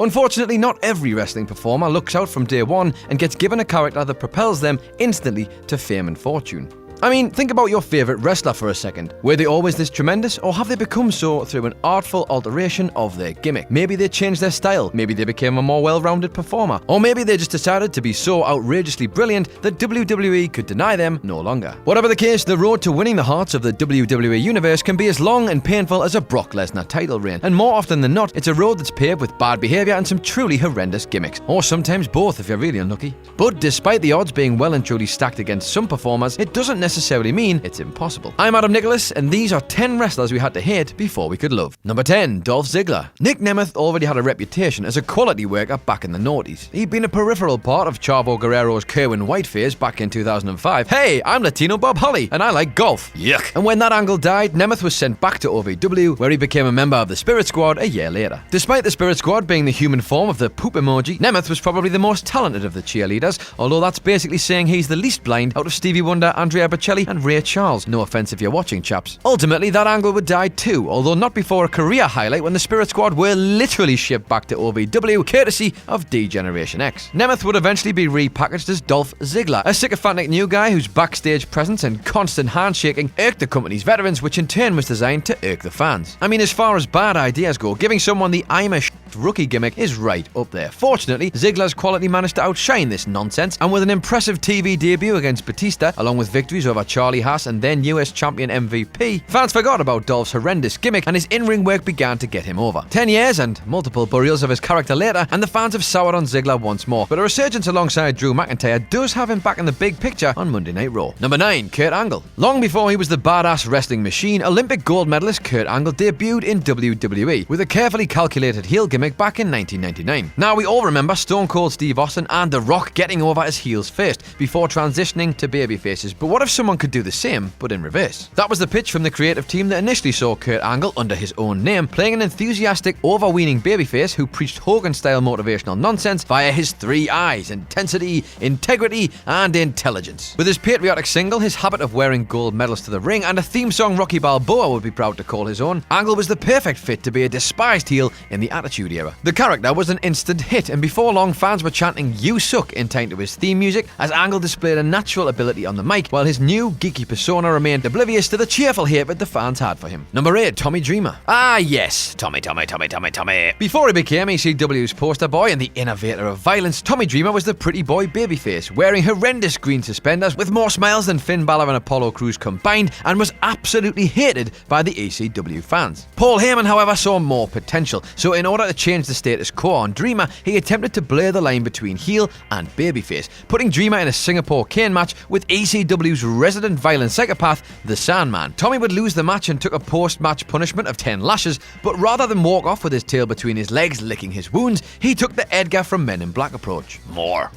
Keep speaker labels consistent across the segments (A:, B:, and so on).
A: Unfortunately, not every wrestling performer looks out from day one and gets given a character that propels them instantly to fame and fortune. I mean, think about your favourite wrestler for a second. Were they always this tremendous, or have they become so through an artful alteration of their gimmick? Maybe they changed their style, maybe they became a more well-rounded performer, or maybe they just decided to be so outrageously brilliant that WWE could deny them no longer. Whatever the case, the road to winning the hearts of the WWE Universe can be as long and painful as a Brock Lesnar title reign, and more often than not, it's a road that's paved with bad behaviour and some truly horrendous gimmicks, or sometimes both if you're really unlucky. But despite the odds being well and truly stacked against some performers, it doesn't necessarily mean it's impossible. I'm Adam Nicholas, and these are 10 wrestlers we had to hate before we could love. Number 10, Dolph Ziggler. Nick Nemeth already had a reputation as a quality worker back in the noughties. He'd been a peripheral part of Chavo Guerrero's Kerwin White phase back in 2005. Hey, I'm Latino Bob Holly, and I like golf. Yuck. And when that angle died, Nemeth was sent back to OVW, where he became a member of the Spirit Squad a year later. Despite the Spirit Squad being the human form of the poop emoji, Nemeth was probably the most talented of the cheerleaders, although that's basically saying he's the least blind out of Stevie Wonder, Andrea Bocelli, and Ray Charles. No offense if you're watching, chaps. Ultimately, that angle would die too, although not before a career highlight when the Spirit Squad were literally shipped back to OVW, courtesy of D-Generation X. Nemeth would eventually be repackaged as Dolph Ziggler, a sycophantic new guy whose backstage presence and constant handshaking irked the company's veterans, which in turn was designed to irk the fans. I mean, as far as bad ideas go, giving someone the I'm a rookie gimmick is right up there. Fortunately, Ziggler's quality managed to outshine this nonsense, and with an impressive TV debut against Batista, along with victories over Charlie Haas and then US champion MVP, fans forgot about Dolph's horrendous gimmick and his in-ring work began to get him over. 10 years and multiple burials of his character later, and the fans have soured on Ziggler once more, but a resurgence alongside Drew McIntyre does have him back in the big picture on Monday Night Raw. Number 9, Kurt Angle. Long before he was the badass wrestling machine, Olympic gold medalist Kurt Angle debuted in WWE with a carefully calculated heel gimmick back in 1999. Now, we all remember Stone Cold Steve Austin and The Rock getting over as heels first, before transitioning to babyfaces, but what if someone could do the same, but in reverse? That was the pitch from the creative team that initially saw Kurt Angle under his own name, playing an enthusiastic, overweening babyface who preached Hogan-style motivational nonsense via his 3 I's: intensity, integrity, and intelligence. With his patriotic single, his habit of wearing gold medals to the ring, and a theme song Rocky Balboa would be proud to call his own, Angle was the perfect fit to be a despised heel in the Attitude Era. The character was an instant hit, and before long, fans were chanting "You suck" in time to his theme music, as Angle displayed a natural ability on the mic, while his new geeky persona remained oblivious to the cheerful hatred the fans had for him. Number 8, Tommy Dreamer. Ah yes, Tommy. Before he became ECW's poster boy and the innovator of violence, Tommy Dreamer was the pretty boy babyface, wearing horrendous green suspenders with more smiles than Finn Balor and Apollo Crews combined, and was absolutely hated by the ECW fans. Paul Heyman, however, saw more potential, so in order to change the status quo on Dreamer, he attempted to blur the line between heel and babyface, putting Dreamer in a Singapore cane match with ECW's resident violent psychopath, the Sandman. Tommy would lose the match and took a post-match punishment of 10 lashes, but rather than walk off with his tail between his legs licking his wounds, he took the Edgar from Men in Black approach. More,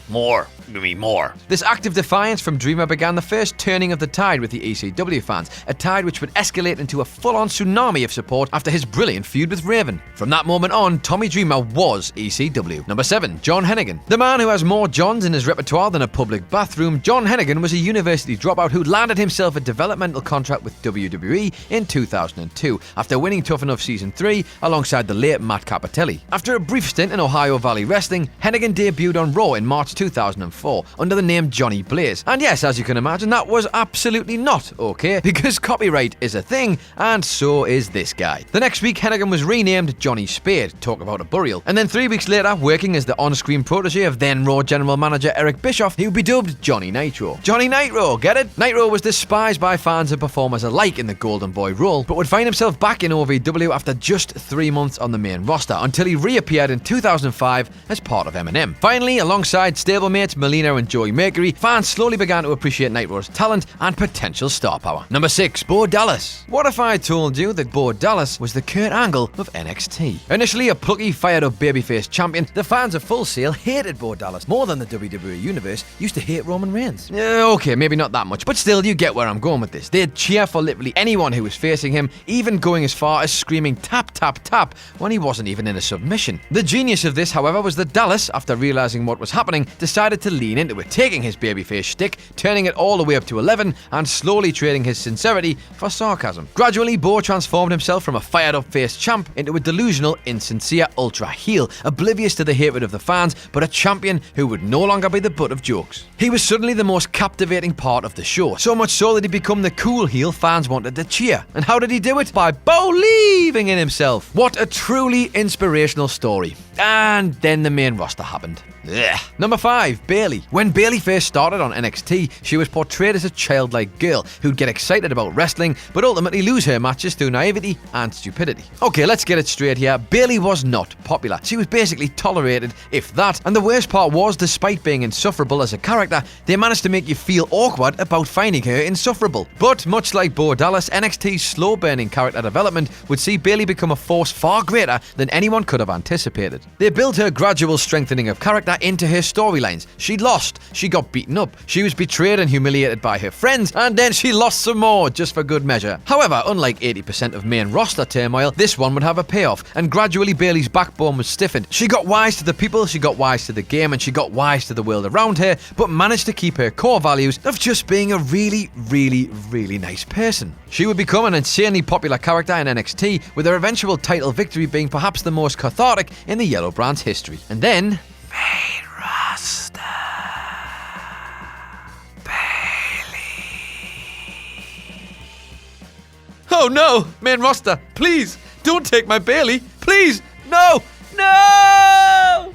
A: give me more. This act of defiance from Dreamer began the first turning of the tide with the ECW fans, a tide which would escalate into a full-on tsunami of support after his brilliant feud with Raven. From that moment on, Tommy Dreamer was ECW. Number 7, John Hennigan. The man who has more Johns in his repertoire than a public bathroom, John Hennigan was a university dropout who landed himself a developmental contract with WWE in 2002 after winning Tough Enough Season 3 alongside the late Matt Cappotelli. After a brief stint in Ohio Valley Wrestling, Hennigan debuted on Raw in March 2004 under the name Johnny Blaze. And yes, as you can imagine, that was absolutely not okay, because copyright is a thing, and so is this guy. The next week, Hennigan was renamed Johnny Spade, talk about a burial, and then 3 weeks later, working as the on-screen protege of then Raw general manager Eric Bischoff, he would be dubbed Johnny Nitro. Johnny Nitro, get it? Nitro was despised by fans and performers alike in the Golden Boy role, but would find himself back in OVW after just 3 months on the main roster, until he reappeared in 2005 as part of M&M. Finally, alongside stablemates Melina and Joey Mercury, fans slowly began to appreciate Nitro's talent and potential star power. Number 6, Bo Dallas. What if I told you that Bo Dallas was the Kurt Angle of NXT? Initially a plucky, fired-up babyface champion, the fans of Full Sail hated Bo Dallas more than the WWE Universe used to hate Roman Reigns. Okay, maybe not that much, but still, you get where I'm going with this. They'd cheer for literally anyone who was facing him, even going as far as screaming "tap, tap, tap" when he wasn't even in a submission. The genius of this, however, was that Dallas, after realizing what was happening, decided to lean into it, taking his babyface shtick, turning it all the way up to 11, and slowly trading his sincerity for sarcasm. Gradually, Bo transformed himself from a fired-up face champ into a delusional, insincere sincere ultra heel, oblivious to the hatred of the fans, but a champion who would no longer be the butt of jokes. He was suddenly the most captivating part of the show, so much so that he became the cool heel fans wanted to cheer. And how did he do it? By believing in himself. What a truly inspirational story. And then the main roster happened. Ugh. Number 5, Bayley. When Bayley first started on NXT, she was portrayed as a childlike girl who'd get excited about wrestling, but ultimately lose her matches through naivety and stupidity. Okay, let's get it straight here. Bayley was not popular. She was basically tolerated, if that, and the worst part was, despite being insufferable as a character, they managed to make you feel awkward about finding her insufferable. But much like Bo Dallas, NXT's slow-burning character development would see Bayley become a force far greater than anyone could have anticipated. They built her gradual strengthening of character into her storylines. She lost, she got beaten up, she was betrayed and humiliated by her friends, and then she lost some more, just for good measure. However, unlike 80% of main roster turmoil, this one would have a payoff, and gradually Bayley's backbone was stiffened. She got wise to the people, she got wise to the game, and she got wise to the world around her, but managed to keep her core values of just being a really nice person. She would become an insanely popular character in NXT, with her eventual title victory being perhaps the most cathartic in the Yellow Brand's history. And then main roster. Bayley. Oh no, main roster, please, don't take my Bayley, please, no!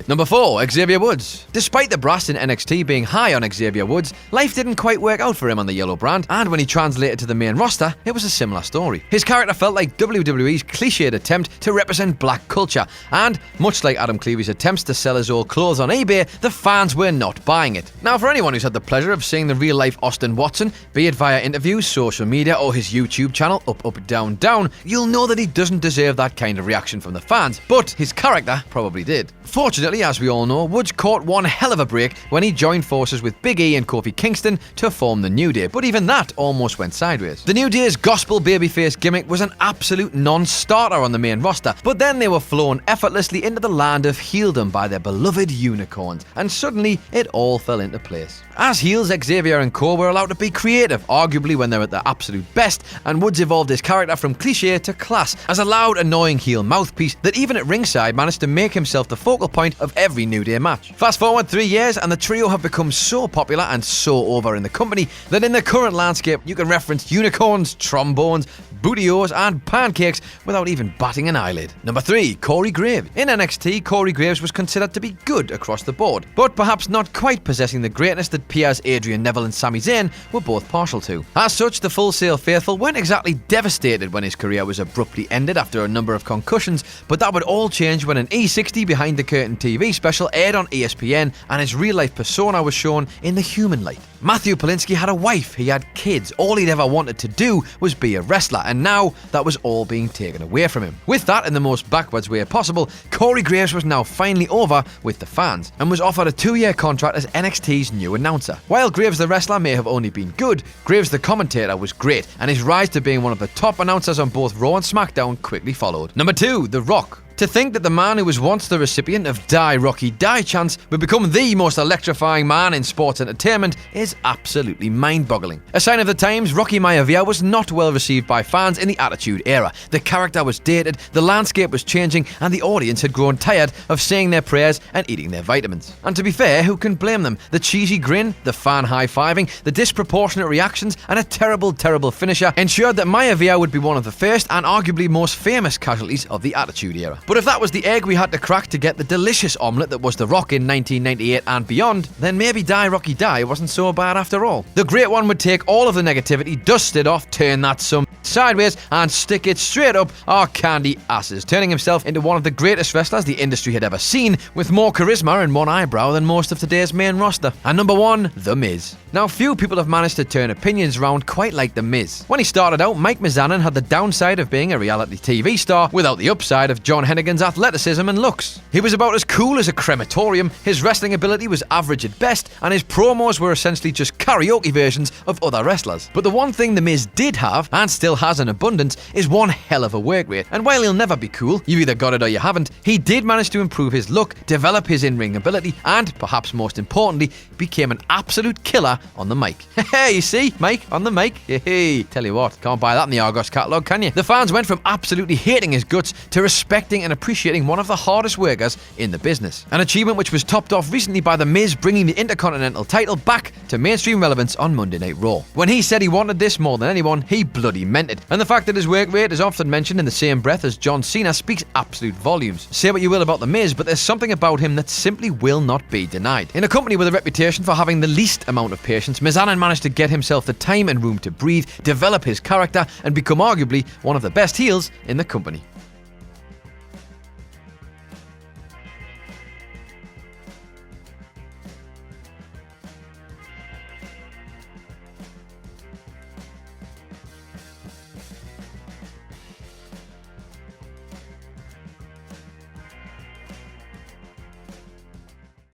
A: Number 4, Xavier Woods. Despite the brass in NXT being high on Xavier Woods, life didn't quite work out for him on the Yellow Brand, and when he translated to the main roster, it was a similar story. His character felt like WWE's cliched attempt to represent black culture, and much like Adam Cleavy's attempts to sell his old clothes on eBay, the fans were not buying it. Now, for anyone who's had the pleasure of seeing the real-life Austin Watson, be it via interviews, social media, or his YouTube channel, Up, Down, Down, you'll know that he doesn't deserve that kind of reaction from the fans, but his character probably did. Fortunately, as we all know, Woods caught one hell of a break when he joined forces with Big E and Kofi Kingston to form the New Day, but even that almost went sideways. The New Day's gospel babyface gimmick was an absolute non-starter on the main roster, but then they were flown effortlessly into the land of heeldom by their beloved unicorns, and suddenly it all fell into place. As heels, Xavier and co were allowed to be creative, arguably when they're at their absolute best, and Woods evolved his character from cliché to class, as a loud, annoying heel mouthpiece that even at ringside managed to make himself the focal point of every New Day match. Fast forward 3 years and the trio have become so popular and so over in the company that in the current landscape you can reference unicorns, trombones, bootios and pancakes without even batting an eyelid. Number 3, Corey Graves. In NXT, Corey Graves was considered to be good across the board, but perhaps not quite possessing the greatness that peers Adrian Neville and Sami Zayn were both partial to. As such, the Full Sail faithful weren't exactly devastated when his career was abruptly ended after a number of concussions, but that would all change when an E60 Behind the Curtain TV special aired on ESPN and his real-life persona was shown in the human light. Matthew Polinsky had a wife, he had kids, all he'd ever wanted to do was be a wrestler, and now that was all being taken away from him. With that, in the most backwards way possible, Corey Graves was now finally over with the fans, and was offered a 2-year contract as NXT's new announcer. While Graves the wrestler may have only been good, Graves the commentator was great, and his rise to being one of the top announcers on both Raw and SmackDown quickly followed. Number 2, The Rock. To think that the man who was once the recipient of Die Rocky Die chants would become the most electrifying man in sports entertainment is absolutely mind-boggling. A sign of the times, Rocky Maivia was not well received by fans in the Attitude Era. The character was dated, the landscape was changing, and the audience had grown tired of saying their prayers and eating their vitamins. And to be fair, who can blame them? The cheesy grin, the fan high-fiving, the disproportionate reactions, and a terrible finisher ensured that Maivia would be one of the first and arguably most famous casualties of the Attitude Era. But if that was the egg we had to crack to get the delicious omelette that was The Rock in 1998 and beyond, then maybe Die Rocky Die wasn't so bad after all. The Great One would take all of the negativity, dust it off, turn that some sideways, and stick it straight up our candy asses, turning himself into one of the greatest wrestlers the industry had ever seen, with more charisma and one eyebrow than most of today's main roster. And number 1, The Miz. Now, few people have managed to turn opinions around quite like The Miz. When he started out, Mike Mizanin had the downside of being a reality TV star without the upside of John Hennigan's athleticism and looks. He was about as cool as a crematorium, his wrestling ability was average at best, and his promos were essentially just karaoke versions of other wrestlers. But the one thing The Miz did have, and still has in abundance is one hell of a work rate. And while he'll never be cool, you've either got it or you haven't, he did manage to improve his look, develop his in-ring ability, and, perhaps most importantly, became an absolute killer on the mic. Hey, you see, Mike on the mic? Hey, tell you what, can't buy that in the Argos catalogue, can you? The fans went from absolutely hating his guts to respecting and appreciating one of the hardest workers in the business. An achievement which was topped off recently by The Miz bringing the Intercontinental title back to mainstream relevance on Monday Night Raw. When he said he wanted this more than anyone, he bloody meant it. And the fact that his work rate is often mentioned in the same breath as John Cena speaks absolute volumes. Say what you will about The Miz, but there's something about him that simply will not be denied. In a company with a reputation for having the least amount of patience, Mizanin managed to get himself the time and room to breathe, develop his character, and become arguably one of the best heels in the company.